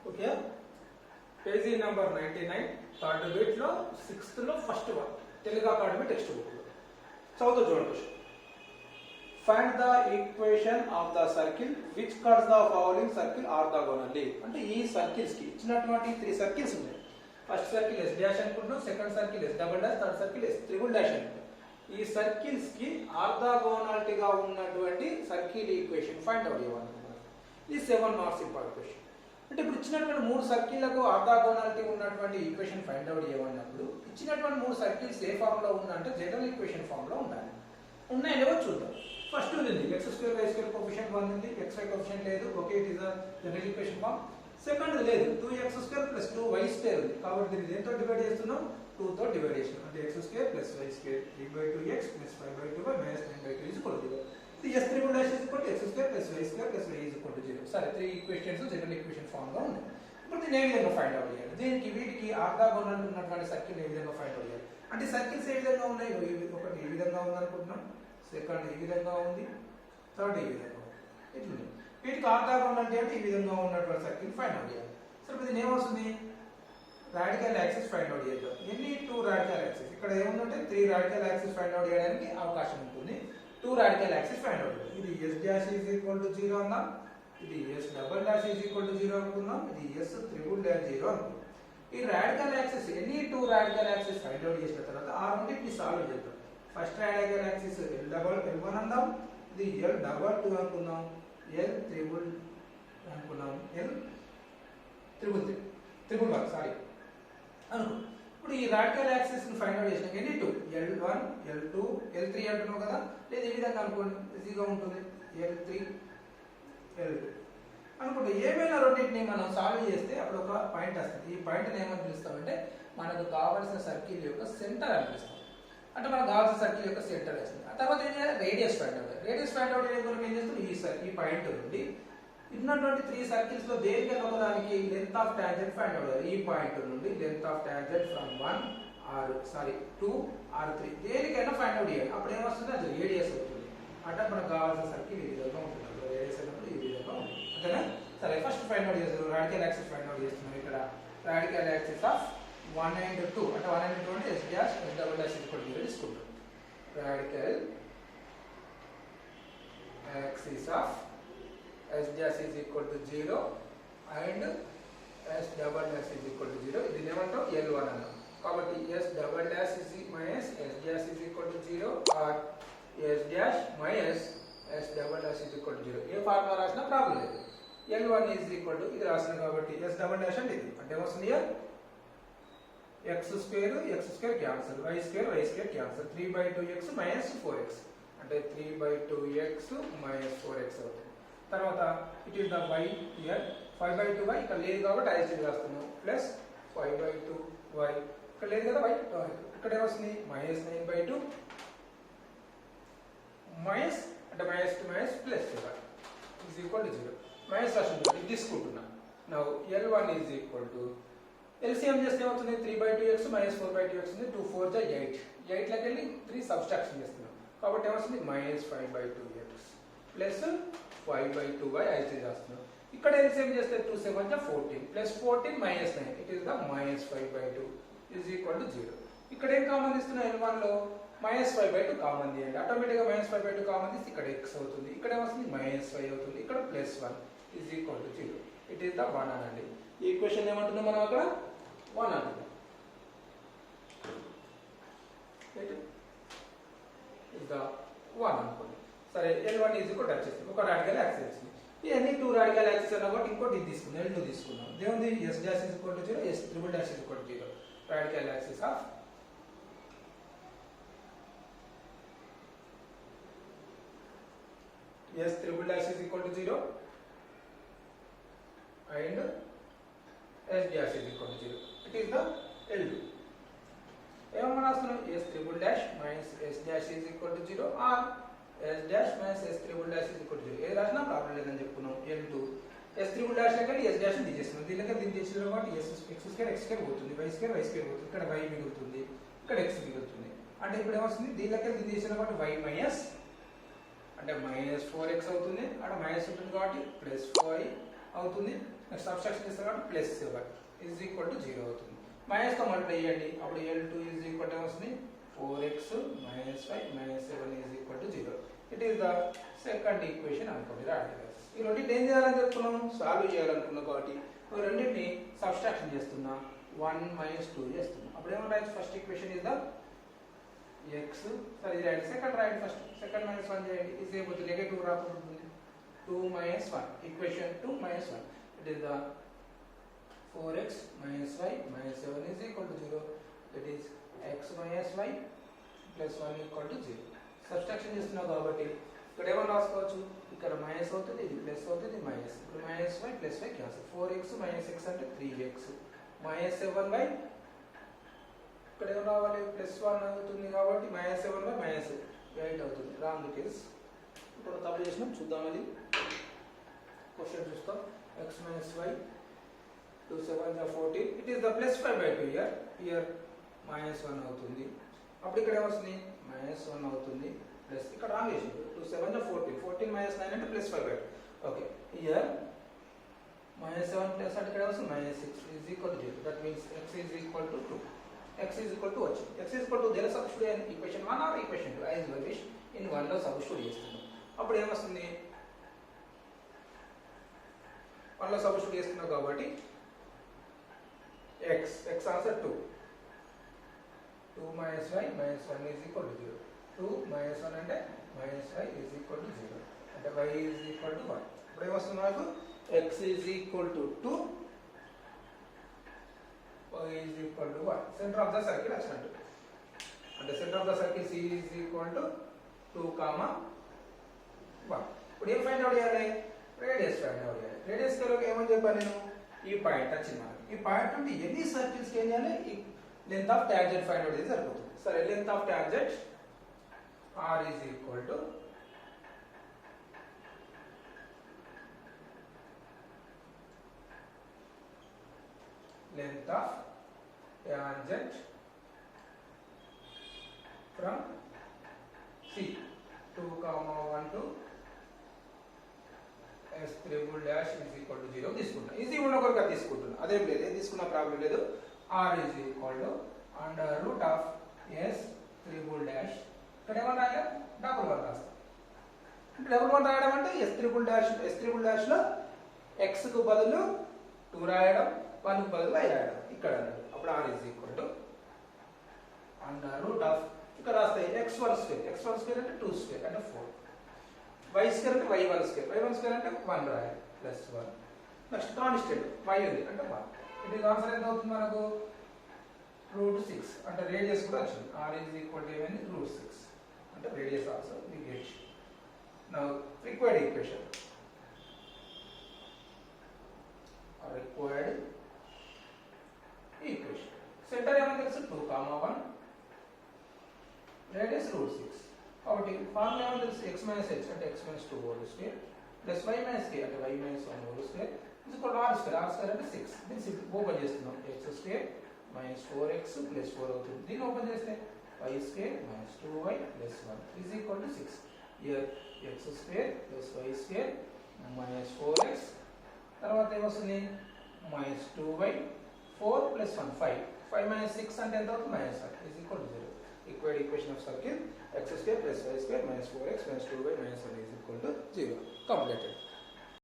Okay, page number 99 third bit లో 6th లో first one Telugu academy text book లో చదువుతూ చూడండి question. Find the equation of the circle which cuts the following circle orthogonally. అంటే ఈ circles కి ఇచ్చినటువంటి 3 సర్కిల్స్ ఉన్నాయి. ఫస్ట్ సర్కిల్ ఎస్ డాష్ అనుకుంటున్నాం, second circle S double dash, third circle S triple dash అనుకుంటాం. ఈ సర్కిల్స్ కి ఆర్థోగోనాలిటీ గా ఉన్నటువంటి సర్కిల్ ఈక్వేషన్ ఫైండ్ అవుట్ చేయాలనుకుంటున్నాం. ఇది 7 మార్క్స్ ఇంపార్టెంట్ క్వశ్చన్. అంటే ఇప్పుడు ఇచ్చినటువంటి 3 సర్కిళ్లకు ఆర్థోగోనాలిటీ ఉన్నటువంటి ఈక్వేషన్ ఫైండ్ అవుట్ చేయమన్నప్పుడు ఇచ్చినటువంటి 3 సర్కిల్స్ ఏ ఫామ్ లో ఉందంటే జనరల్ ఈక్వేషన్ ఫామ్ లో ఉండాలి. ఉన్నాయి లేవో చూద్దాం. ఫస్ట్ ఉంది x2 y2 కోఎఫిషియెంట్ 1 ఉంది, xy కోఎఫిషియెంట్ లేదు, okay it is the general equation form. Second లేదు 2x2 2y2 ఉంది, కాబట్టి దీన్ని దేంతో డివైడ్ చేస్తున్నాం, 2 తో డివైడ్ చేస్తున్నాం. అంటే x2 y2 3/2x 5/2y 9/2 is equal to 0. The s triple dash is equal to x2 y2 y is equal to 0. సరే 3 ఈక్వేషన్స్ జనరల్ ఈక్వేషన్ ఫామ్ లో ఉన్నాయి. ఇప్పుడు దీన్ని ఏ విధంగా ఫైండ్ అవుట్ చేయాలి, దీనికి వీటికి ఆర్థోగోనల్ ఉన్నటువంటి సర్కిల్ ఏ విధంగా ఫైండ్ అవుట్ చేయాలి అంటే సర్కిల్స్ ఏ విధంగా ఉన్నాయి, ఒకటి ఈ విధంగా ఉంది అనుకుంటున్నాం, సెకండ్ ఈ విధంగా ఉంది, థర్డ్ ఈ విధంగా ఉంది. ఇట్లా వీటికి ఆర్థోగోనాలిటీ అంటే ఈ విధంగా ఉన్నటువంటి సర్కిల్ ఫైండ్ అవుట్ చేయాలి. సరే ఇది ఏమొస్తుంది, రాడికల్ యాక్సిస్ ఫైండ్ అవుట్ చేద్దాం. ఎన్ని 2 రాడికల్ యాక్సిస్, ఇక్కడ ఏముందంటే 3 రాడికల్ యాక్సిస్ ఫైండ్ అవుట్ చేయడానికి అవకాశం ఉంటుంది. 2 రాడికల్ యాక్సిస్ ఫైండ్ అవుట్ చేయాలి. ఇది s dash is equal to 0 అన్నాం, ఇది s double dash is equal to 0 అనుకున్నాం, ఇది s ట్రిపుల్ డాష్ 0 అనుకున్నాం. ఈ రాడికల్ యాక్సిస్ ఎన్ని 2 రాడికల్ యాక్సిస్ ఫైండ్ అవుట్ చేసిన తర్వాత ఆ రెండింటిని సాల్వ్ చేద్దాం. First radical axis l double l1 అందాం, ఇది l డబుల్ 2 అనుకున్నాం, l ట్రిపుల్ అనుకున్నాం, l ట్రిపుల్ 1 సారీ అనుకో. ఇప్పుడు ఈ రాడికల్ యాక్సిస్ ని ఫైండ్ అవుట్ చేసినాక ఎన్ని 2 l1 l2 l3 అంటున్నాం కదా, లేదా ఈ విధంగా అనుకోండి ఈజీగా ఉంటుంది, l3 l2 అనుకుంటే ఏమైనా రెండింటిని మనం సాల్వ్ చేస్తే అప్పుడు ఒక పాయింట్ వస్తుంది. ఈ పాయింట్ని ఏమని పిలుస్తామంటే మనకు కావాల్సిన సర్కిల్ యొక్క సెంటర్ అని పిలుస్తాం. అంటే మనకు కావాల్సిన సర్కిల్ యొక్క సెంటర్ వచ్చింది. ఆ తర్వాత ఏం చేయాలి, radius find out. Radius find out చేయడం కొరకు ఏం చేస్తాం, ఈ పాయింట్ నుండి ఉన్నటువంటి 3 సర్కిల్స్ లో దేనికైనా ఒకదానికి length of tangent find out చేయాలి. ఈ పాయింట్ నుండి length of tangent from 2 or 3 దేనికైనా ఫైండ్ అవుట్ చేయాలి. అప్పుడు ఏమొస్తుంది, అది రేడియస్ అవుతుంది. అంటే మనకు కావాల్సిన సర్కిల్ ఈ విధంగా ఉంటుంది. రేడియస్ అయినప్పుడు ఈ విధంగా ఉంటుంది, అంతేనా. సరే ఫస్ట్ ఫైండ్ అవుట్ చేస్తాం, రాడికల్ యాక్సిస్ ఫైండ్ అవుట్ చేస్తున్నాం. ఇక్కడ రాడికల్ యాక్సిస్ ఆఫ్ 1 and 2 అంటే 1 and 2 అంటే s dash s double dash equal to 0 తీసుకుంటాం. Radical axis of s dash is equal to 0 and s double dash is equal to 0. ఇది ఏమంటాం, l1 అన్నాం. కాబట్టి s double dash is minus s dash is equal to 0 or s dash minus s double dash is equal to 0. A formula రాసినా problem లేదు. l1 is equal to ఇది రాసినాం కాబట్టి s double dash అంటే ఇది అంటే ఏమొస్తుంది, x2 cancel, y2 cancel, 3/2x minus 4x అంటే 3/2x minus 4x అవుతుంది. తర్వాత it is the y here 5/2y ఇక్కడ లేదు కాబట్టి ఐఎస్టీ రాస్తున్నాం, ప్లస్ 5/2y ఇక్కడ లేదు కదా y, ఇక్కడ ఏమొస్తుంది -9/2 మైనస్ అంటే -2 minus plus is equal to 0. Minus రాస్తున్నాం, ఇది తీసుకుంటున్నా. Now l1 is equal to LCM చేస్తే ఏమవుతుంది, 3/2x - 4/2x ఉంది, 2 4 జా 8, 8 లోకి వెళ్ళి 3 సబ్స్ట్రాక్షన్ చేస్తున్నాం కాబట్టి ఏమొస్తుంది -5/2x ప్లస్ 5/2y ఐసీ చేస్తున్నాం. ఇక్కడ ఎల్సిఎం చేస్తే 2 7 జా 14 plus 14 -9 it is the -5/2 is equal to 0. ఇక్కడ ఏం కామన్ ఇస్తున్నా, l1 లో -5/2 కామన్ తీయండి, ఆటోమేటిక్ గా -5/2 కామన్ తీస్తే ఇక్కడ x అవుతుంది, ఇక్కడ ఏమొస్తుంది -5 అవుతుంది, ఇక్కడ +1 is equal to 0. It is the 1 అనండి. ఈ ఈక్వేషన్ ఏమంటున్నాం మనం అక్కడ 1 అంటున్నాం. ఇస్ ద 1 అనుకోండి. సరే l1 ఈజ్ ఈక్వల్ టు వచ్చేసింది, ఒక రాడికల్ యాక్సిస్ వచ్చింది. ఇవన్నీ 2 రాడికల్ యాక్సిస్ అన్నా కాబట్టి ఇంకోటి ఇది తీసుకుందాం, l2 తీసుకుందాం. దేవుంది s dash is equal to 0, s triple dash is equal to 0. Radical axis of s triple dash is equal to 0 and s dash is equal to 0. It is the L2. ఏమన్నా రాస్తున్నాం, s triple dash minus s dash is equal to 0 or s dash minus s triple dash is equal to 0. ఏది రాసినా problem లేదని చెప్పుకున్నాం. L2 s triple dash లకి s dash ని తీసేస్తున్నాం. దీనికి దీన్ని తీసేయడం కాబట్టి x2 పోతుంది, y2 పోతుంది, ఇక్కడ y మిగులుతుంది, ఇక్కడ x మిగులుతుంది. అంటే ఇప్పుడు ఏమొస్తుంది, దీనికి దీన్ని తీసేయడం కాబట్టి y మైనస్ అంటే -4x అవుతుంది, అక్కడ మైనస్ ఉంటుంది కాబట్టి +4 అవుతుంది. నెక్స్ట్ సబ్స్ట్రాక్షన్ చేస్తే కాబట్టి ప్లస్ 7 ఈజ్ ఈక్వల్ టు 0 అవుతుంది. మైనస్ తో మల్టిప్లై చేయండి, అప్పుడు L2 ఈజ్ ఈక్వల్ టు వస్తుంది 4x minus 5 minus 7 is equal to 0. It is the second equation అనుకోండి. ఈ రెండింటిని ఏం చేయాలని చెప్తున్నాం, సాల్వ్ చేయాలనుకున్నాం కాబట్టి రెండింటిని సబ్స్ట్రాక్షన్ చేస్తున్నా 1 minus 2 చేస్తున్నా. అప్పుడు ఏమన్నా రాయొచ్చు, first equation is the x, సరే ఇది రాయండి, సెకండ్ రాయండి, ఫస్ట్ సెకండ్ మైనస్ 1 చేయండి, ఇది అయిపోతే నెగటివ్ రాకపోతుంది 2 minus 1, equation 2 minus 1, it is the 4x minus 5 minus 7 is equal to 0. It is x minus y plus 1 equal to 0. Subtraction చేస్తున్నాం కాబట్టి ఇక్కడ ఏమని రాసుకోవచ్చు, ఇక్కడ మైనస్ అవుతుంది, ఇది ప్లస్ అవుతుంది, మైనస్, ఇప్పుడు minus y plus y cancel, 4x minus x అంటే 3x మైనస్ 7y, ఇక్కడ ఏం రావాలి, ప్లస్ 1 అవుతుంది కాబట్టి మైనస్ 7y మైనస్ 8 అవుతుంది. Wrong it is. ఇప్పుడు తప్పు చేసినాం, చూద్దాం అది క్వశ్చన్ చూస్తాం. x minus y 2 7s are 14. It is the plus 5 by 2 here. Here minus 1 అవుతుంది. అప్పుడు ఇక్కడ ఏమొస్తుంది, మైనస్ 1 అవుతుంది, ప్లస్ ఇక్కడ రాంగ్ చేసింది 2 7s are 14. 14 minus 9 అంటే plus 5 by 2. Okay, here minus 7 plus అంటే ఇక్కడ వస్తుంది minus 6 is equal to 0. That means x is equal to 2. x is equal to వచ్చింది. x is equal to దేని సబ్స్టిట్యూట్ చేయాలి, equation 1 or equation 2 as you wish. In 1 లో substitute చేస్తున్నాం. అప్పుడు ఏమొస్తుంది, 1 లో సబ్స్టిట్యూట్ చేస్తున్నాం కాబట్టి x answer 2 minus y minus 1 is equal to 0. 2 minus 1 అంటే minus y is equal to 0 అంటే y is equal to 1. ఇప్పుడు ఏమొస్తుంది మనకు, x is equal to 2, y is equal to 1. Centre of the circle వచ్చినట్టు, అంటే centre of the circle C is equal to 2, 1. ఇప్పుడు ఏం find out చేయాలి, radius find out చేయాలి. రేడియస్ కనుక ఏమని చెప్పాను నేను, ఈ పాయింట్ వచ్చింది మనకి, ఈ పాయింట్ నుండి ఎన్ని సర్కిల్స్ కి ఏం చేయాలి, ఈ length of tangent find out చేస్తే సరిపోతుంది. సరే, length of tangent r is equal to length of tangent from C 2, 1 to S triple dash is equal to 0 తీసుకుంటా. ఈజీ ఉన్న కొరకు తీసుకుంటున్నా, అదేం లేదు, ఏం తీసుకున్న ప్రాబ్లం లేదు. r is equal to under root of S triple dash, ఇక్కడ ఏమన్నా రాయాలి, డబుల్ 1 రాస్తాం. డబుల్ 1 రాయడం అంటే S triple dash లో x కు బదులు 2 రాయడం, 1 కు బదులు y రాయడం ఇక్కడ అన్నాడు. అప్పుడు r is equal to under root of, ఇక్కడ రాస్తాయి x1 square అంటే 2 square అంటే 4, y square అంటే y1 square అంటే 1 రాయాలి ప్లస్ 1. నెక్స్ట్ కాన్స్టెంట్ y ఉంది అంటే 1. ఇది ఆన్సర్ ఎంత అవుతుంది మనకు, √6 అంటే రేడియస్ కూడా వచ్చింది. r is equal to ఏమైంది, √6 అంటే radius also we get. Now required equation, centre ఏమని తెలుసు, 2, 1, రేడియస్ √6. కాబట్టి ఫార్ములా ఏమని తెలుసు, x minus h అంటే x minus 2 whole square plus y minus k అంటే y minus 1 whole square is equal to r square అంటే 6. దీన్ని ఓపెన్ చేస్తున్నాం, x square minus 4x plus 4 అవుతుంది. దీన్ని ఓపెన్ చేస్తే y square minus 2y plus 1 is equal to 6. Here x square plus y square minus 4x, తర్వాత ఏమొస్తుంది minus 2y, 4 plus 1 5 minus 6 అంటే ఎంత అవుతుంది, minus 1 is equal to 0. Equal equation of circle x square plus y square minus 4x minus 2y minus 1 is equal to 0. Completed.